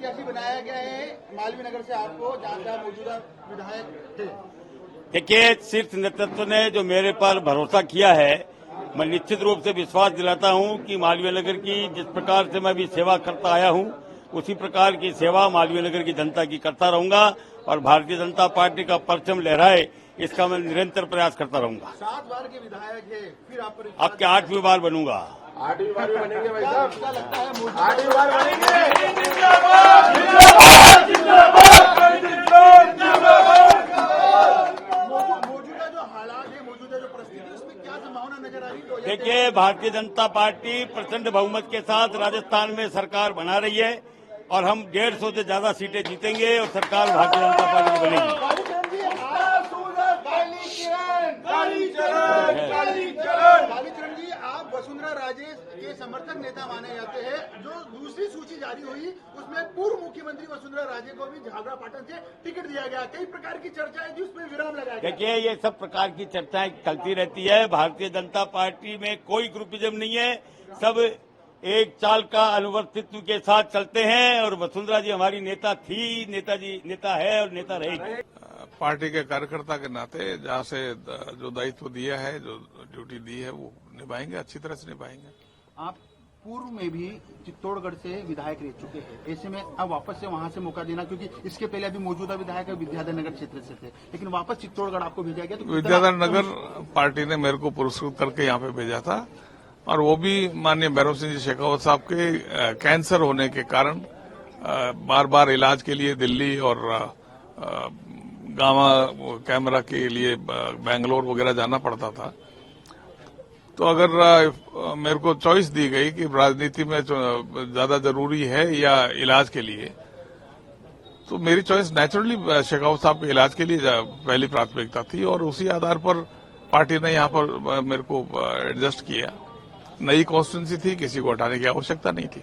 प्रत्याशी बनाया गया है मालवीय नगर से आपको, जहाँ मौजूदा विधायक थे। देखिए, शीर्ष नेतृत्व ने जो मेरे पर भरोसा किया है, मैं निश्चित रूप से विश्वास दिलाता हूं कि मालवीय नगर की जिस प्रकार से मैं भी सेवा करता आया हूं, उसी प्रकार की सेवा मालवीय नगर की जनता की करता रहूंगा और भारतीय जनता पार्टी का परचम लहराए, इसका मैं निरंतर प्रयास करता रहूंगा। 7 बार के विधायक है, फिर आप पर अब क्या 8वीं बार बनूंगा? 8वीं बार भी बनेंगे भाई साहब, क्या लगता है 8वीं बार बनेंगे। मौजूदा जो हालात है, मौजूदा जो परिस्थिति है, उसमें क्या संभावना नजर आ रही है? देखिए, भारतीय जनता पार्टी प्रचंड बहुमत के साथ राजस्थान में सरकार बना रही है और हम 150 से ज्यादा सीटें जीतेंगे और सरकार भारतीय जनता पार्टी की बनेगी। कालीचरण जी, आप वसुंधरा राजे के समर्थक नेता माने जाते हैं। जो दूसरी सूची जारी हुई, उसमें पूर्व मुख्यमंत्री वसुंधरा राजे को भी झालरा पाटन से टिकट दिया गया। कई प्रकार की चर्चाएं थी, उसमें विराम लगाया गया। देखिए, ये सब प्रकार की चर्चाएं चलती रहती है। भारतीय जनता पार्टी में कोई ग्रुपिज्म नहीं है, सब एक चाल का अनुवर्तित्व के साथ चलते हैं और वसुंधरा जी हमारी नेता थी, नेता है और नेता रहेगी। पार्टी के कार्यकर्ता के नाते जहां से जो दायित्व दिया है, जो ड्यूटी दी है, वो निभाएंगे, अच्छी तरह से निभाएंगे। आप पूर्व में भी चित्तौड़गढ़ से विधायक रह चुके हैं, ऐसे में अब वापस से वहां से मौका देना, क्योंकि इसके पहले अभी मौजूदा विधायक विद्याधर नगर क्षेत्र से थे, लेकिन वापस चित्तौड़गढ़ आपको भेजा गया। तो विद्याधर नगर पार्टी ने मेरे को पुरस्कृत करके यहाँ पे भेजा था और वो भी माननीय भैरव सिंह जी शेखावत साहब के कैंसर होने के कारण बार बार इलाज के लिए दिल्ली और गामा कैमरा के लिए बेंगलोर वगैरह जाना पड़ता था। तो अगर मेरे को चॉइस दी गई कि राजनीति में ज्यादा जरूरी है या इलाज के लिए, तो मेरी चॉइस नेचुरली शेखावत साहब के इलाज के लिए पहली प्राथमिकता थी और उसी आधार पर पार्टी ने यहाँ पर मेरे को एडजस्ट किया। नई कॉन्स्टिट्यूंसी थी, किसी को हटाने की आवश्यकता नहीं थी।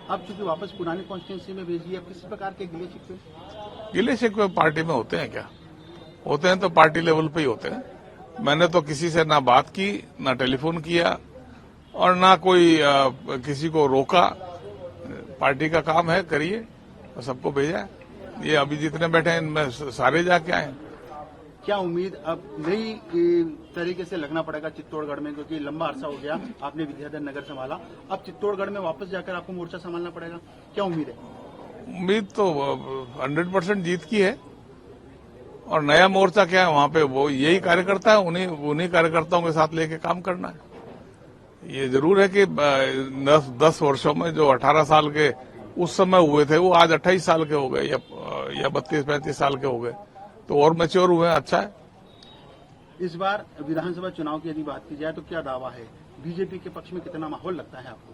अब चूंकि वापस पुरानी कॉन्स्टिट्यूंसी में भेज दिया, किसी प्रकार के गिले शिकवे पार्टी में होते हैं क्या? होते हैं तो पार्टी लेवल पे ही होते हैं। मैंने तो किसी से ना बात की, ना टेलीफोन किया और ना कोई किसी को रोका। पार्टी का काम है, करिए, और सबको भेजा है। ये अभी जितने बैठे हैं इनमें सारे जाके आए। क्या उम्मीद अब नई तरीके से लगना पड़ेगा चित्तौड़गढ़ में, क्योंकि लंबा अरसा हो गया आपने विद्याधर नगर संभाला, अब चित्तौड़गढ़ में वापस जाकर आपको मोर्चा संभालना पड़ेगा, क्या उम्मीद है? उम्मीद तो 100% जीत की है और नया मोर्चा क्या है, वहां पे वो यही कार्यकर्ता है, उन्हीं कार्यकर्ताओं के साथ लेके काम करना है। ये जरूर है कि 10 वर्षों में जो 18 साल के उस समय हुए थे, वो आज 28 साल के हो गए या 32-35 साल के हो गए, तो और मैच्योर हुए, अच्छा है। इस बार विधानसभा चुनाव की यदि बात की जाए तो क्या दावा है, बीजेपी के पक्ष में कितना माहौल लगता है आपको?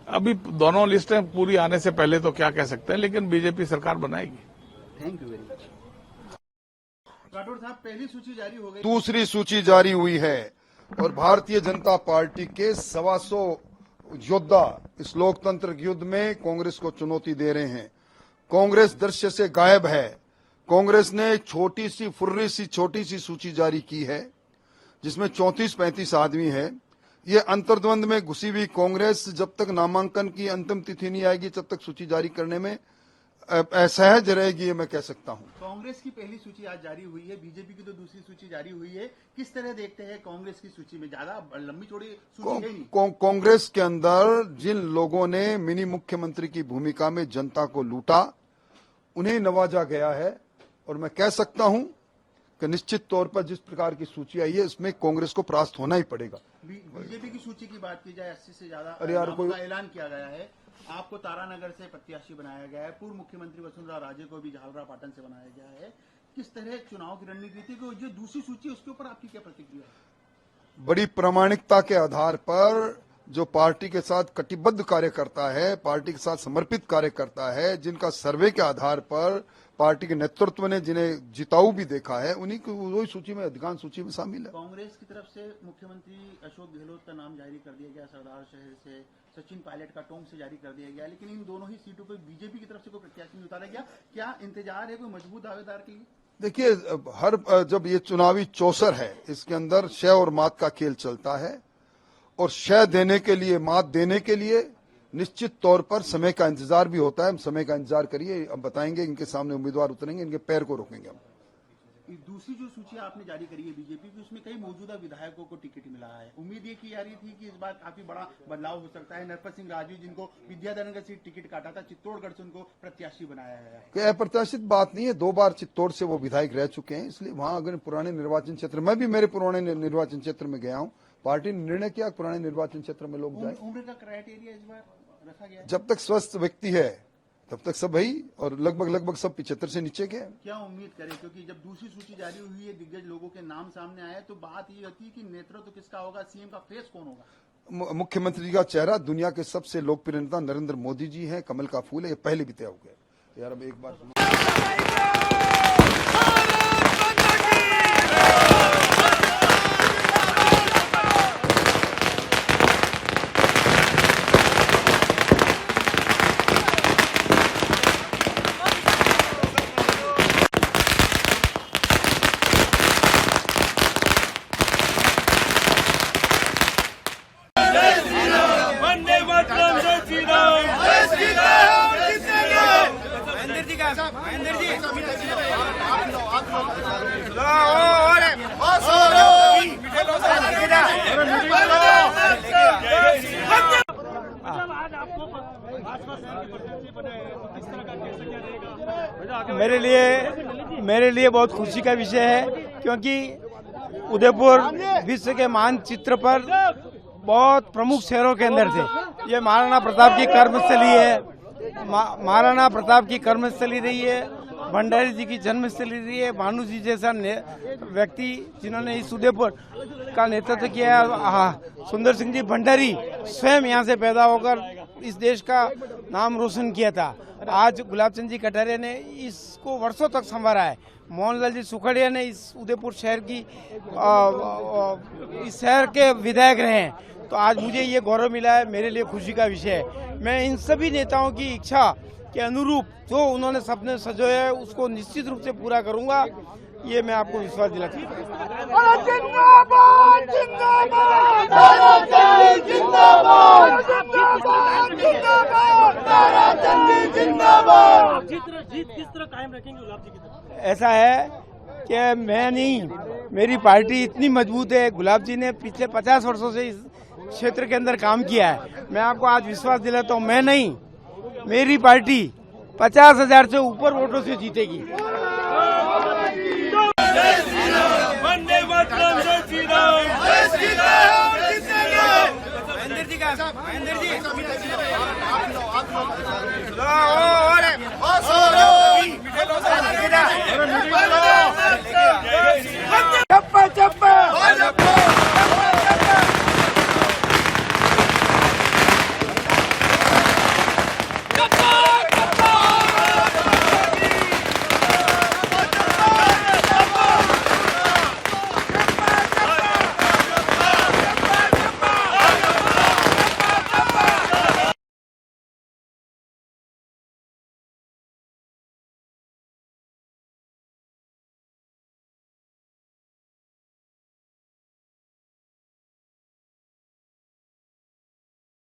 अभी दोनों लिस्टें पूरी आने से पहले तो क्या कह सकते हैं, लेकिन बीजेपी सरकार बनाएगी। Thank you very much. Rathore साहब, पहली सूची जारी हो गई, दूसरी सूची जारी हुई है और भारतीय जनता पार्टी के 125 योद्धा इस लोकतंत्र युद्ध में कांग्रेस को चुनौती दे रहे हैं। कांग्रेस दृश्य से गायब है। कांग्रेस ने एक छोटी सी सूची जारी की है जिसमें 34-35 आदमी है। ये अंतर्द्वंद में घुसी हुई कांग्रेस जब तक नामांकन की अंतिम तिथि नहीं आएगी, तब तक सूची जारी करने में असहज रहेगी, ये मैं कह सकता हूं। कांग्रेस की पहली सूची आज जारी हुई है, बीजेपी की तो दूसरी सूची जारी हुई है। किस तरह देखते हैं कांग्रेस की सूची में? ज्यादा लंबी चौड़ी सूची है नहीं। कांग्रेस के अंदर जिन लोगों ने मिनी मुख्यमंत्री की भूमिका में जनता को लूटा, उन्हें नवाजा गया है और मैं कह सकता हूं कि निश्चित तौर पर जिस प्रकार की सूची आई है, इसमें कांग्रेस को परास्त होना ही पड़ेगा। बीजेपी की सूची की बात की जाए, 80 से ज्यादा नामों का ऐलान किया गया है। आपको तारानगर से प्रत्याशी बनाया गया है, पूर्व मुख्यमंत्री वसुंधरा राजे को भी झालरा पाटन से बनाया गया है। किस तरह चुनाव की रणनीति को, जो दूसरी सूची उसके ऊपर आपकी क्या प्रतिक्रिया है? बड़ी प्रामाणिकता के आधार पर जो पार्टी के साथ कटिबद्ध कार्यकर्ता है, पार्टी के साथ समर्पित कार्यकर्ता है, जिनका सर्वे के आधार पर पार्टी के नेतृत्व ने जिन्हें जिताऊ भी देखा है, उन्हीं को वही सूची में, अधिकांश सूची में शामिल है। कांग्रेस की तरफ से मुख्यमंत्री अशोक गहलोत का नाम जारी कर दिया गया, सरदार शहर से सचिन पायलट का टोंक से जारी कर दिया गया, लेकिन इन दोनों ही सीटों पर बीजेपी की तरफ से कोई प्रत्याशी नहीं उतारा गया। क्या इंतजार है कोई मजबूत दावेदार के लिए? देखिए, जब ये चुनावी चौसर है, इसके अंदर शय और मात का खेल चलता है और शय देने के लिए, मात देने के लिए निश्चित तौर पर समय का इंतजार भी होता है। समय का इंतजार करिए, अब बताएंगे, इनके सामने उम्मीदवार उतरेंगे, इनके पैर को रोकेंगे हम। दूसरी जो सूची आपने जारी करी है बीजेपी की, उसमें कई मौजूदा विधायकों को टिकट मिला है। उम्मीद ये की जा रही थी कि इस बार काफी बड़ा बदलाव हो सकता है। नरपत सिंह राजू जिनको विद्याधर सीट टिकट काटा था, चित्तौड़गढ़ से उनको प्रत्याशी बनाया गया है। कोई अप्रत्याशित बात नहीं है, 2 बार चित्तौड़ से वो विधायक रह चुके हैं, इसलिए वहां अगर पुराने निर्वाचन क्षेत्र, मैं भी मेरे पुराने निर्वाचन क्षेत्र में गया हूं, पार्टी ने निर्णय किया पुराने निर्वाचन क्षेत्र में लोग जाए। उम्र का क्राइटेरिया इस बार रखा गया है? जब तक स्वस्थ व्यक्ति है तब तक सब है, और लगभग सब 75 से नीचे के हैं। क्या उम्मीद करें, क्योंकि जब दूसरी सूची जारी हुई है, दिग्गज लोगों के नाम सामने आए, तो बात ये होती है कि नेतृत्व किसका होगा, सीएम का फेस कौन होगा? मुख्यमंत्री का चेहरा दुनिया के सबसे लोकप्रिय नेता नरेंद्र मोदी जी हैं, कमल का फूल है, ये पहले भी तय हो गया। यार अब एक बार मेरे लिए बहुत खुशी का विषय है, क्योंकि उदयपुर विश्व के मानचित्र पर बहुत प्रमुख शहरों के अंदर थे। ये महाराणा प्रताप की कर्मस्थली है, महाराणा प्रताप की कर्मस्थली रही है, भंडारी जी की जन्मस्थली रही है। भानु जी जैसा व्यक्ति जिन्होंने इस उदयपुर का नेतृत्व किया, सुंदर सिंह जी भंडारी स्वयं यहाँ से पैदा होकर इस देश का नाम रोशन किया था। आज गुलाब चंद जी कटारिया ने इसको वर्षों तक संवारा है। मोहनलाल जी सुखड़िया ने इस उदयपुर शहर की इस शहर के विधायक रहे हैं। तो आज मुझे ये गौरव मिला है, मेरे लिए खुशी का विषय है। मैं इन सभी नेताओं की इच्छा के अनुरूप जो उन्होंने सपने सजोए हैं उसको निश्चित रूप से पूरा करूंगा, ये मैं आपको विश्वास दिलाता हूँ। जीत किस तरह कायम रखेंगे गुलाब जी की तरफ? ऐसा है कि मैं नहीं, मेरी पार्टी इतनी मजबूत है। गुलाब जी ने पिछले 50 वर्षों से इस क्षेत्र के अंदर काम किया है। मैं आपको आज विश्वास दिलाता हूँ, मैं नहीं, मेरी पार्टी 50,000 से ऊपर वोटों से जीतेगी। वंदे मातरम, जय श्री राम, जय श्री राम, महेंद्र जी का, महेंद्र जी